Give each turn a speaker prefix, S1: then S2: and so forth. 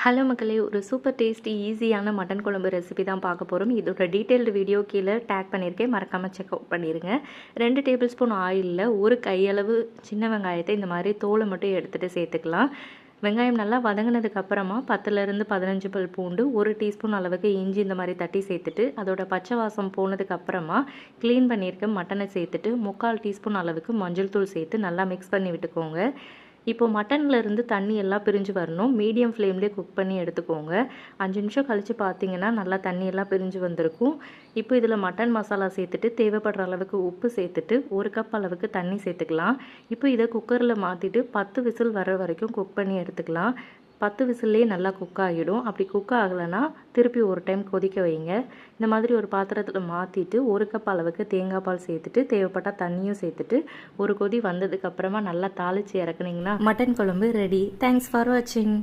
S1: Hello மக்களே, ஒரு super tasty ஈஸியான மட்டன் குழம்பு ரெசிபி தான் பார்க்க போகிறோம். இதோட டீட்டெயில்டு வீடியோ கீழே டேக் பண்ணியிருக்கேன், மறக்காமல் செக் அவுட் பண்ணிடுங்க. 2 டேபிள் ஸ்பூன் ஆயிலில் ஒரு கையளவு சின்ன வெங்காயத்தை இந்த மாதிரி தோலை மட்டும் எடுத்துகிட்டு சேர்த்துக்கலாம். வெங்காயம் நல்லா வதங்கினதுக்கு அப்புறமா 10லேருந்து 15 பல் பூண்டு, 1 டீஸ்பூன் அளவுக்கு இஞ்சி இந்த மாதிரி தட்டி சேர்த்துட்டு அதோட பச்சை வாசம் போனதுக்கு அப்புறமா க்ளீன் பண்ணியிருக்க மட்டனை சேர்த்துட்டு 3/4 டீஸ்பூன் அளவுக்கு மஞ்சள் தூள் சேர்த்து நல்லா மிக்ஸ் பண்ணி விட்டுக்கோங்க. இப்போ மட்டன்லேருந்து தண்ணி எல்லாம் பிரிஞ்சு வரணும். மீடியம் ஃப்ளேம்லேயே குக் பண்ணி எடுத்துக்கோங்க. 5 நிமிஷம் கழித்து பார்த்தீங்கன்னா நல்லா தண்ணி எல்லாம் பிரிஞ்சு வந்திருக்கும். இப்போ இதில் மட்டன் மசாலா சேர்த்துட்டு தேவைப்படுற அளவுக்கு உப்பு சேர்த்துட்டு 1 கப் அளவுக்கு தண்ணி சேர்த்துக்கலாம். இப்போ இதை குக்கரில் மாற்றிட்டு 10 விசில் வர வரைக்கும் குக் பண்ணி எடுத்துக்கலாம். 10 விசில்லே நல்லா குக் ஆகிடும். அப்படி குக் ஆகலைன்னா திருப்பி ஒரு டைம் கொதிக்க வைங்க. இந்த மாதிரி ஒரு பாத்திரத்தில் மாற்றிட்டு 1 கப் அளவுக்கு தேங்காய் பால் சேர்த்துட்டு தேவைப்பட்டால் தண்ணியும் சேர்த்துட்டு ஒரு கொதி வந்ததுக்கப்புறமா நல்லா தாளித்து இறக்குனீங்கன்னா மட்டன் குழம்பு ரெடி. தேங்க்ஸ் ஃபார் வாட்சிங்.